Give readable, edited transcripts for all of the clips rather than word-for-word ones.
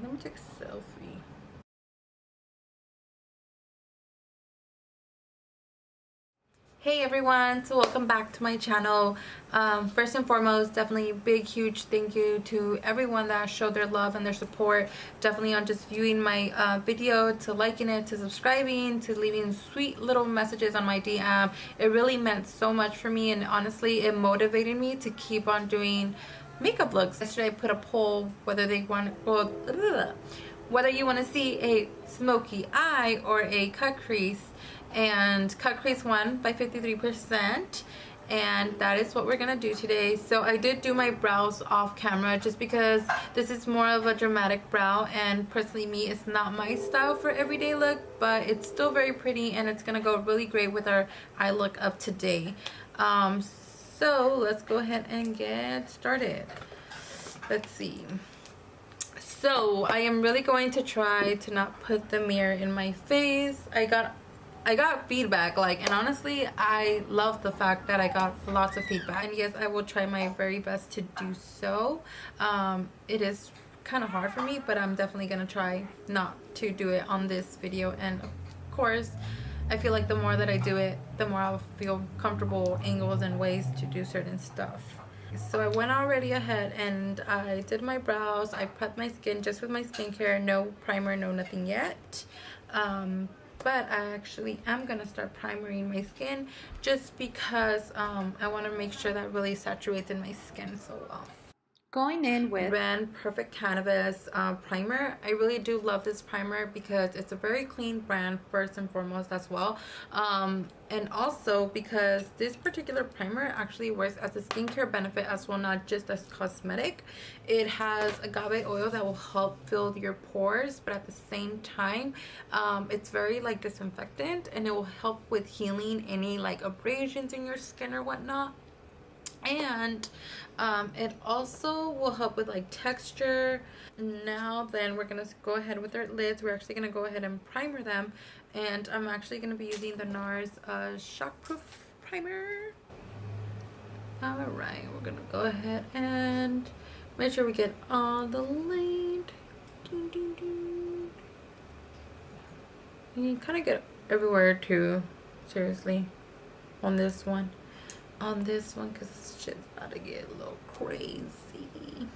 Let me take a selfie. Hey everyone, so welcome back to my channel. First and foremost, definitely big huge thank you to everyone that showed their love and their support, definitely on just viewing my video, to liking it, to subscribing, to leaving sweet little messages on my DM. It really meant so much for me, and honestly it motivated me to keep on doing makeup looks. Yesterday I put a poll whether they want, well, whether you want to see a smoky eye or a cut crease, and cut crease won by 53%, and that is what we're gonna do today. So I did do my brows off camera just because this is more of a dramatic brow, and personally me, it's not my style for everyday look, but it's still very pretty and it's gonna go really great with our eye look of today. So let's go ahead and get started. Let's see. So I am really going to try to not put the mirror in my face. I got feedback, like, and honestly I love the fact that I got lots of feedback, and yes, I will try my very best to do so. It is kind of hard for me, but I'm definitely gonna try not to do it on this video, and of course I feel like the more that I do it, the more I'll feel comfortable angles and ways to do certain stuff. So I went already ahead and I did my brows. I prepped my skin just with my skincare, no primer, no nothing yet. But I actually am gonna start primering my skin just because I want to make sure that really saturates in my skin so well. Going in with Ren Perfect Canvas primer. I really do love this primer because it's a very clean brand, first and foremost, as well, and also because this particular primer actually works as a skincare benefit as well, not just as cosmetic. It has agave oil that will help fill your pores, but at the same time it's very like disinfectant, and it will help with healing any like abrasions in your skin or whatnot. And it also will help with like texture. Now then, we're gonna go ahead with our lids. We're actually gonna go ahead and primer them, and I'm actually gonna be using the NARS Shockproof primer. All right, we're gonna go ahead and make sure we get all the lid. You kind of get everywhere too, seriously, on this one. Because shit's about to get a little crazy.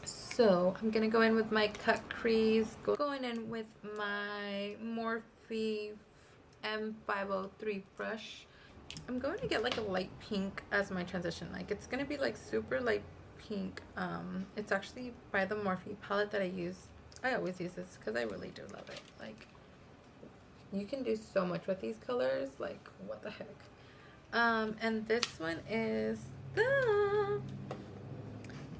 So I'm gonna go in with my cut crease, going in with my Morphe M503 brush. I'm going to get like a light pink as my transition. Like, it's gonna be like super light pink. It's actually by the Morphe palette that I use. I always use this because I really do love it. Like, you can do so much with these colors, like what the heck. And this one is the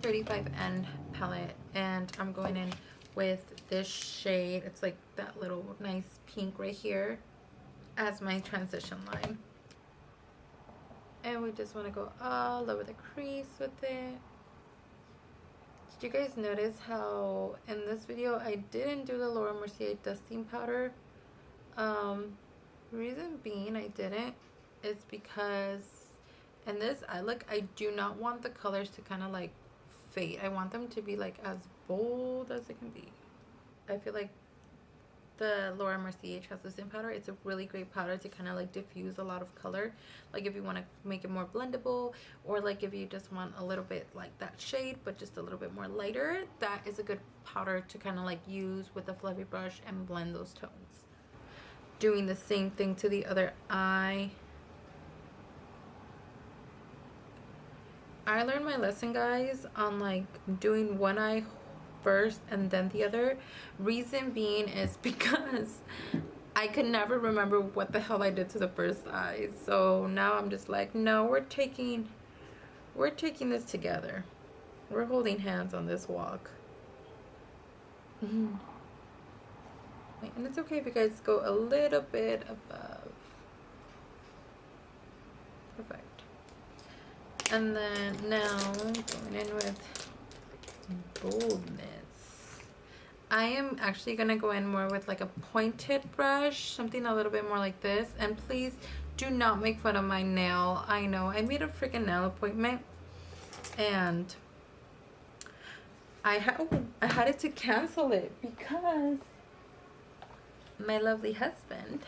35N palette, and I'm going in with this shade. It's like that little nice pink right here as my transition line, and we just want to go all over the crease with it. Did you guys notice how in this video I didn't do the Laura Mercier dusting powder? Reason being I didn't is because in this eye look I do not want the colors to kind of like fade. I want them to be like as bold as it can be. I feel like the Laura Mercier translucent powder, it's a really great powder to kind of like diffuse a lot of color, like if you want to make it more blendable, or like if you just want a little bit like that shade but just a little bit more lighter. That is a good powder to kind of like use with a fluffy brush and blend those tones. Doing the same thing to the other eye. I learned my lesson, guys, on like doing one eye first and then the other. Reason being is because I could never remember what the hell I did to the first eye. So now I'm just like, no, we're taking this together. We're holding hands on this walk. And it's okay if you guys go a little bit above. Perfect. And then now going in with boldness. I am actually gonna go in more with like a pointed brush, something a little bit more like this. And please do not make fun of my nail. I know I made a freaking nail appointment, and I had to cancel it because my lovely husband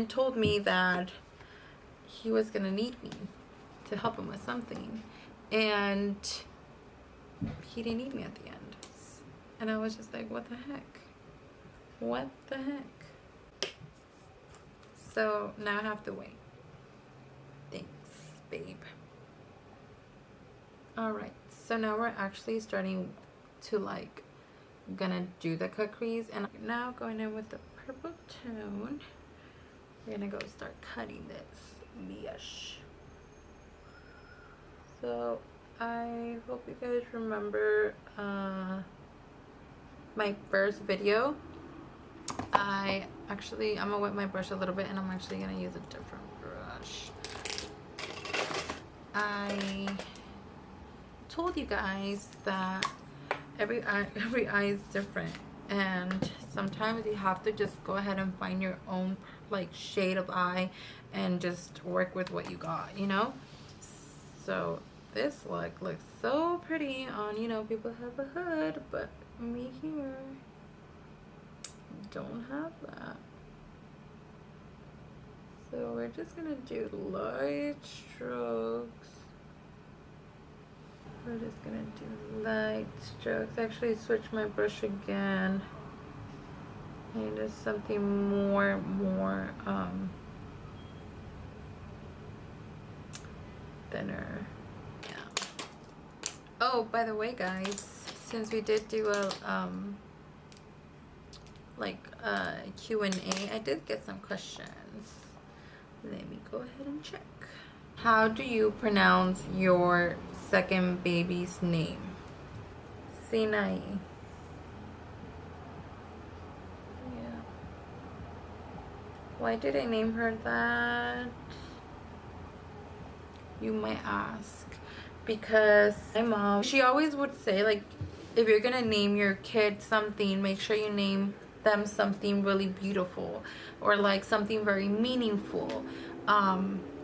told me that he was gonna need me to help him with something, and he didn't need me at the end. And I was just like, what the heck? What the heck? So now I have to wait. Thanks, babe. Alright, so now we're actually starting to like gonna do the cut crease, and now going in with the purple tone. We're gonna go start cutting this bish. So I hope you guys remember my first video. I'm gonna wet my brush a little bit, and I'm actually gonna use a different brush. I told you guys that every eye is different, and sometimes you have to just go ahead and find your own like shade of eye and just work with what you got, you know. So this look looks so pretty on, you know, people have a hood, but me here don't have that. So we're just gonna do light strokes. We're just gonna do light strokes. Actually switch my brush again. I need just something more thinner. Yeah. Oh, by the way, guys, since we did do a Q&A, I did get some questions. Let me go ahead and check. How do you pronounce your second baby's name? Sinai. Yeah. Why did I name her that? You might ask. Because my mom, she always would say, like, if you're gonna name your kid something, make sure you name them something really beautiful, or like something very meaningful,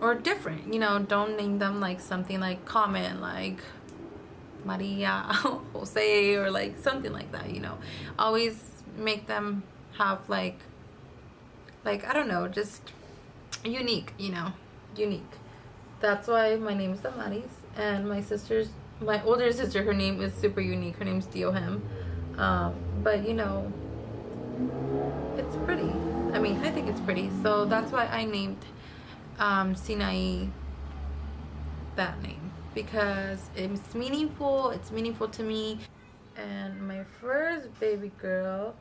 or different, you know. Don't name them like something like common, like Maria, Jose, or like something like that, you know. Always make them have like I don't know, just unique, you know, unique. That's why my name is Damaris, and my older sister, her name is super unique. Her name's Diohem. But you know, it's pretty. I mean, I think it's pretty. So that's why I named Sinai that name, because it's meaningful. It's meaningful to me. And my first baby girl,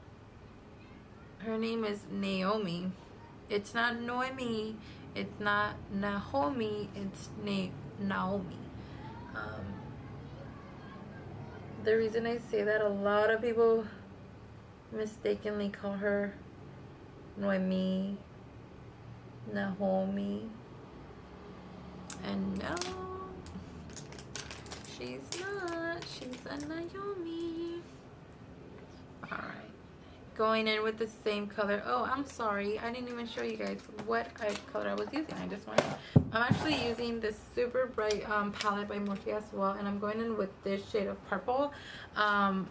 her name is Naomi. It's not Noemi. It's not Naomi. It's Naomi. The reason I say that, a lot of people mistakenly call her Noemi, Naomi, and no, she's not. She's a Naomi. Alright, going in with the same color. Oh, I'm sorry, I didn't even show you guys what color I was using. I'm actually using this super bright palette by Morphe as well, and I'm going in with this shade of purple. I'm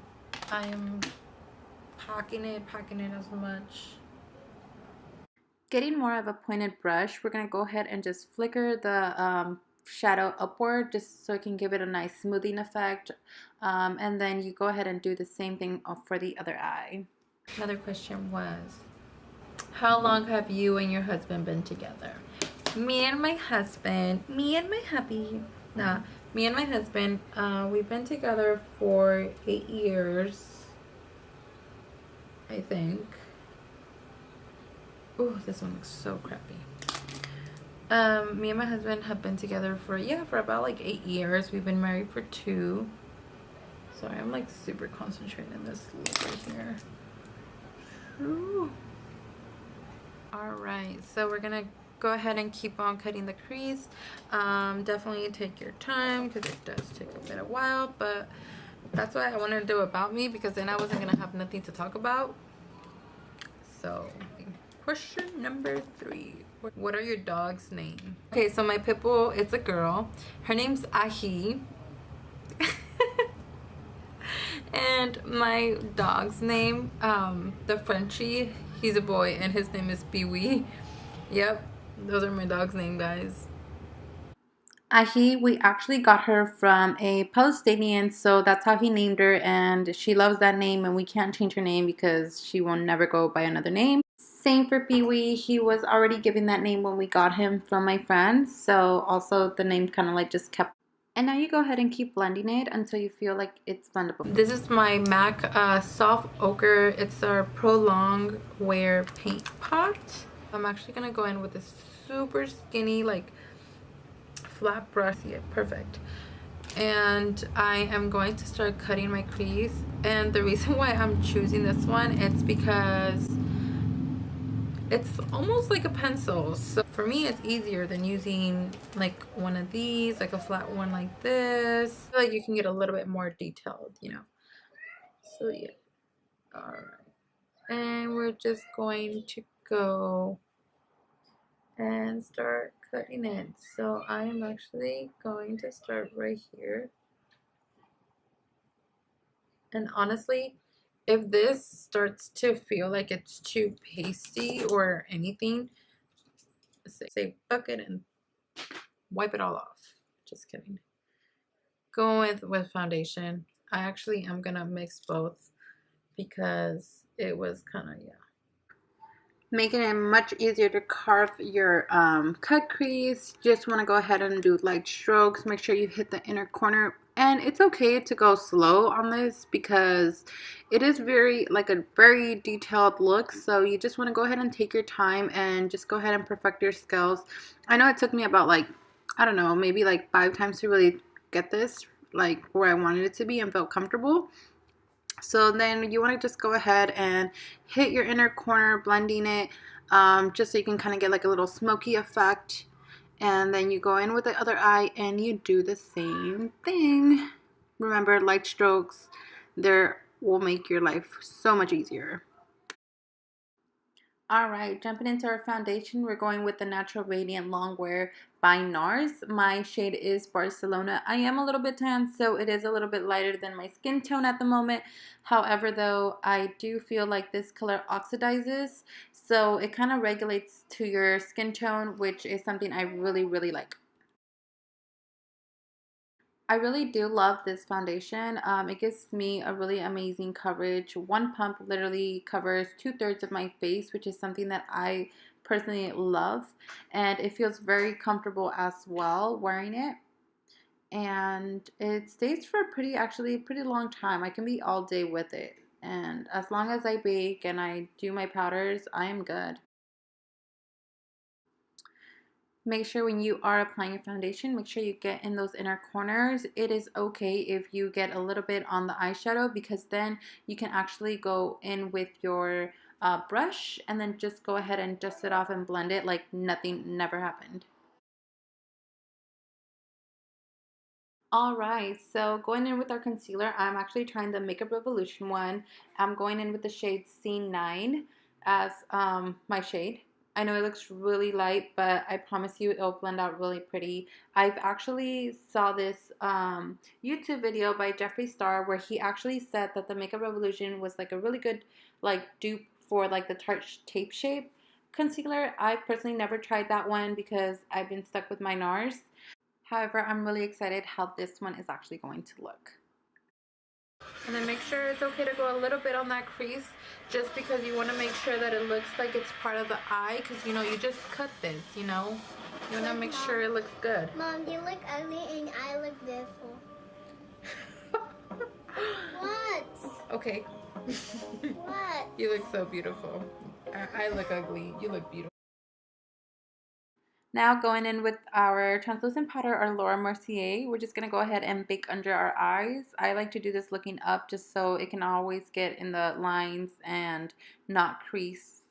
packing it as much. Getting more of a pointed brush, we're gonna go ahead and just flicker the shadow upward, just so it can give it a nice smoothing effect, and then you go ahead and do the same thing for the other eye. Another question was, how long have you and your husband been together? Me and my husband, we've been together for 8 years, I think. Oh, this one looks so crappy. Me and my husband have been together for about like 8 years. We've been married for 2. Sorry, I'm like super concentrating on this look right here. Ooh. Alright, so we're gonna go ahead and keep on cutting the crease. Definitely take your time, because it does take a bit of while, but that's why I wanted to do About Me, because then I wasn't gonna have nothing to talk about. So question number 3, what are your dog's name? Okay, so my pit bull, it's a girl. Her name's Ahi. And my dog's name, the Frenchie, he's a boy and his name is Pee-wee. Yep, those are my dog's name, guys. Ahi, we actually got her from a Palestinian, so that's how he named her, and she loves that name, and we can't change her name because she will never go by another name. Same for Pee-wee. He was already given that name when we got him from my friends, so also the name kind of like just kept. And now you go ahead and keep blending it until you feel like it's blendable. This is my MAC Soft Ochre. It's a Prolong Wear Paint Pot. I'm actually going to go in with this super skinny, like, flat brush. Yeah, perfect. And I am going to start cutting my crease. And the reason why I'm choosing this one, it's because it's almost like a pencil, so for me it's easier than using like one of these, like a flat one like this. I feel like you can get a little bit more detailed, you know. So yeah, all right, and we're just going to go and start cutting it. So I am actually going to start right here. And honestly, if this starts to feel like it's too pasty or anything, say bucket and wipe it all off. Just kidding. Go with foundation. I actually am gonna mix both because it was kind of, yeah, making it much easier to carve your cut crease. Just want to go ahead and do light strokes. Make sure you hit the inner corner, and it's okay to go slow on this because it is very detailed look. So you just want to go ahead and take your time and just go ahead and perfect your skills. I know it took me about, like, I don't know, maybe like 5 times to really get this like where I wanted it to be and felt comfortable. So then you want to just go ahead and hit your inner corner, blending it, just so you can kind of get like a little smoky effect. And then you go in with the other eye and you do the same thing. Remember, light strokes there will make your life so much easier. All right, jumping into our foundation, we're going with the Natural Radiant Longwear by NARS. My shade is Barcelona. I am a little bit tan, so it is a little bit lighter than my skin tone at the moment. However, though, I do feel like this color oxidizes, so it kind of regulates to your skin tone, which is something I really, really like. I really do love this foundation. It gives me a really amazing coverage. One pump literally covers 2/3 of my face, which is something that I personally love. And it feels very comfortable as well wearing it. And it stays for actually a pretty long time. I can be all day with it. And as long as I bake and I do my powders, I am good. Make sure when you are applying your foundation, make sure you get in those inner corners. It is okay if you get a little bit on the eyeshadow because then you can actually go in with your brush and then just go ahead and dust it off and blend it like nothing never happened. All right, so going in with our concealer, I'm actually trying the Makeup Revolution one. I'm going in with the shade C9 as my shade. I know it looks really light, but I promise you it'll blend out really pretty. I've actually saw this YouTube video by Jeffree Star where he actually said that the Makeup Revolution was like a really good like dupe for like the Tarte Tape Shape concealer. I personally never tried that one because I've been stuck with my NARS. However, I'm really excited how this one is actually going to look. And then make sure it's okay to go a little bit on that crease just because you want to make sure that it looks like it's part of the eye because, you know, you just cut this, you know. You want to make sure it looks good. Mom, you look ugly and I look beautiful. What? Okay. What? You look so beautiful. I look ugly. You look beautiful. Now going in with our translucent powder, our Laura Mercier, we're just going to go ahead and bake under our eyes. I like to do this looking up just so it can always get in the lines and not crease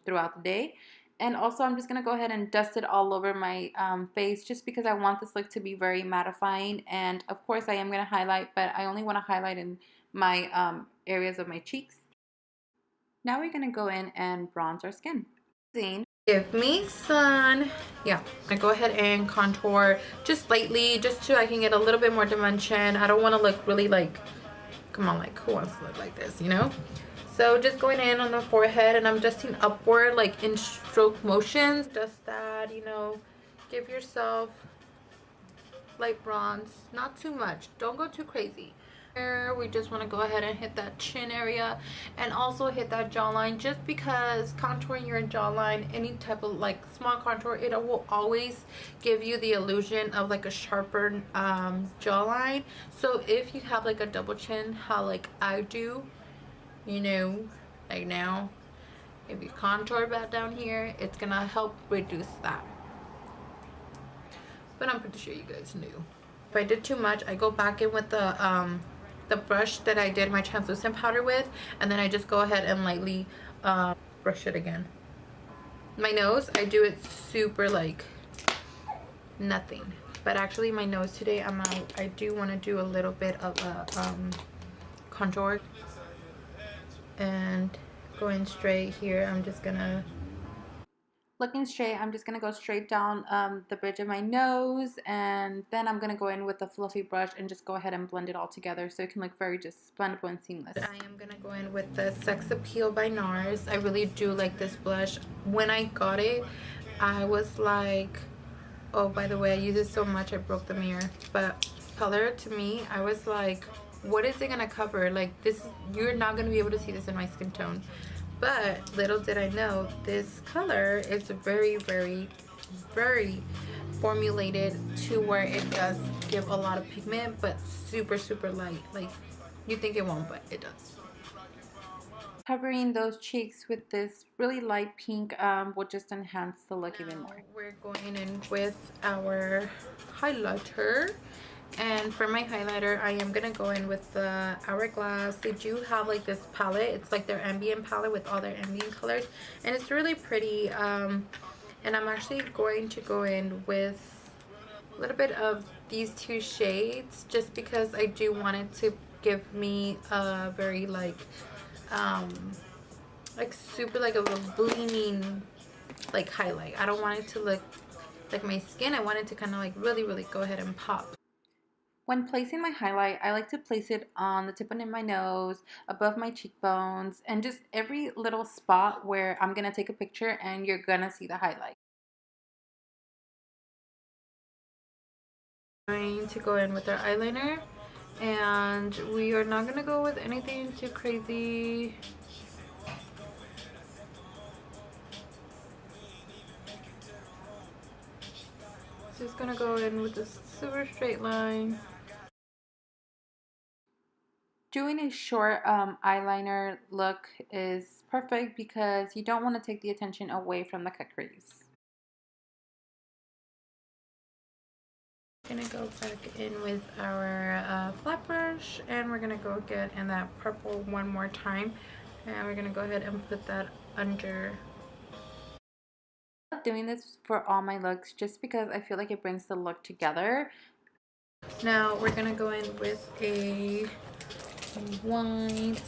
throughout the day. And also I'm just going to go ahead and dust it all over my face just because I want this look to be very mattifying. And of course I am going to highlight, but I only want to highlight in my areas of my cheeks. Now we're going to go in and bronze our skin. Give me sun. Yeah, I go ahead and contour just lightly, just so I can get a little bit more dimension. I don't want to look really like come on, like who wants to look like this, you know? So just going in on the forehead, and I'm dusting upward like in stroke motions. Dust that, you know, give yourself light bronze, not too much, don't go too crazy. We just want to go ahead and hit that chin area and also hit that jawline, just because contouring your jawline, any type of like small contour, it will always give you the illusion of like a sharper jawline. So if you have like a double chin, how like I do, you know, like now, if you contour back down here, it's gonna help reduce that. But I'm pretty sure you guys knew. If I did too much, I go back in with the brush that I did my translucent powder with, and then I just go ahead and lightly brush it again. My nose, I do it super like nothing, but actually my nose today, I do want to do a little bit of a contour, and going straight here, I'm just gonna looking straight, I'm just gonna go straight down the bridge of my nose, and then I'm gonna go in with a fluffy brush and just go ahead and blend it all together so it can look very just blendable and seamless. I am gonna go in with the Sex Appeal by NARS. I really do like this blush. When I got it, I was like, oh, by the way, I use it so much I broke the mirror. But color, to me, I was like, what is it gonna cover? Like this, you're not gonna be able to see this in my skin tone. But little did I know, this color is very, very, very formulated to where it does give a lot of pigment, but super, super light. Like, you think it won't, but it does. Covering those cheeks with this really light pink will just enhance the look even more. We're going in with our highlighter. And for my highlighter, I am gonna go in with the Hourglass. They do have like this palette. It's like their ambient palette with all their ambient colors, and it's really pretty. And I'm actually going to go in with a little bit of these two shades, just because I do want it to give me a very like super like a gleaming like highlight. I don't want it to look like my skin. I want it to kind of like really, really go ahead and pop. When placing my highlight, I like to place it on the tip of my nose, above my cheekbones, and just every little spot where I'm going to take a picture and you're going to see the highlight. I'm going to go in with our eyeliner, and we are not going to go with anything too crazy. Just going to go in with this super straight line. Doing a short eyeliner look is perfect because you don't want to take the attention away from the cut crease. I'm going to go back in with our flat brush, and we're going to go again in that purple one more time, and we're going to go ahead and put that under. I'm doing this for all my looks just because I feel like it brings the look together. Now we're going to go in with a white.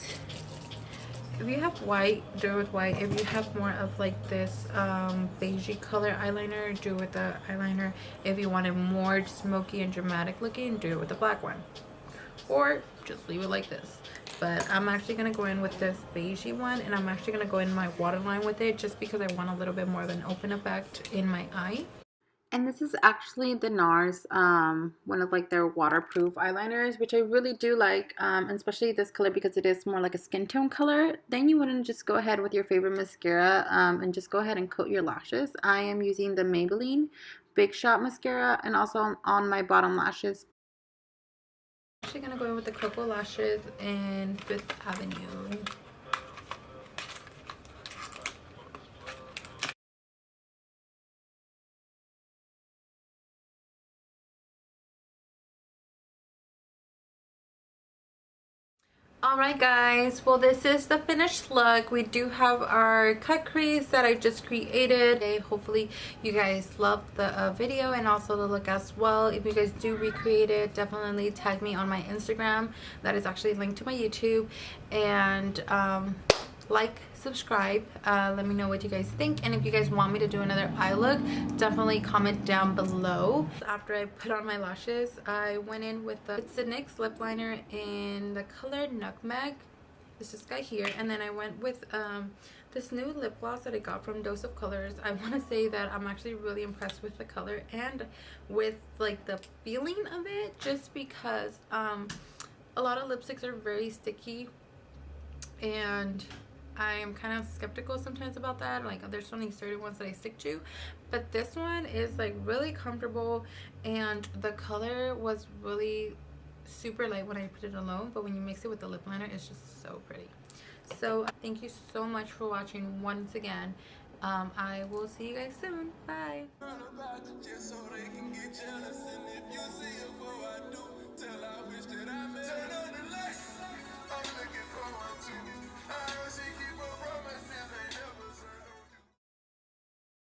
If you have white, do it with white. If you have more of like this beigey color eyeliner, do it with the eyeliner. If you want it more smoky and dramatic looking, do it with the black one, or just leave it like this. But I'm actually going to go in with this beigey one, and I'm actually going to go in my waterline with it just because I want a little bit more of an open effect in my eye. And this is actually the NARS, one of like their waterproof eyeliners, which I really do like, especially this color because it is more like a skin tone color. Then you want to just go ahead with your favorite mascara and just go ahead and coat your lashes. I am using the Maybelline Big Shot Mascara, and also on my bottom lashes. I'm actually going to go in with the Cocoa Lashes in Fifth Avenue. Alright guys, well this is the finished look. We do have our cut crease that I just created. Hopefully you guys loved the video and also the look as well. If you guys do recreate it, definitely tag me on my Instagram. That is actually linked to my YouTube. And like, subscribe. Let me know what you guys think, and if you guys want me to do another eye look, definitely comment down below. After I put on my lashes, I went in with it's the NYX lip liner in the color Nutmeg. It's this guy here, and then I went with this new lip gloss that I got from Dose of Colors. I want to say that I'm actually really impressed with the color and with like the feeling of it, just because a lot of lipsticks are very sticky, and I am kind of skeptical sometimes about that. Like, there's only certain ones that I stick to, but this one is like really comfortable, and the color was really super light when I put it alone, but when you mix it with the lip liner, it's just so pretty. So thank you so much for watching once again. I will see you guys soon. Bye.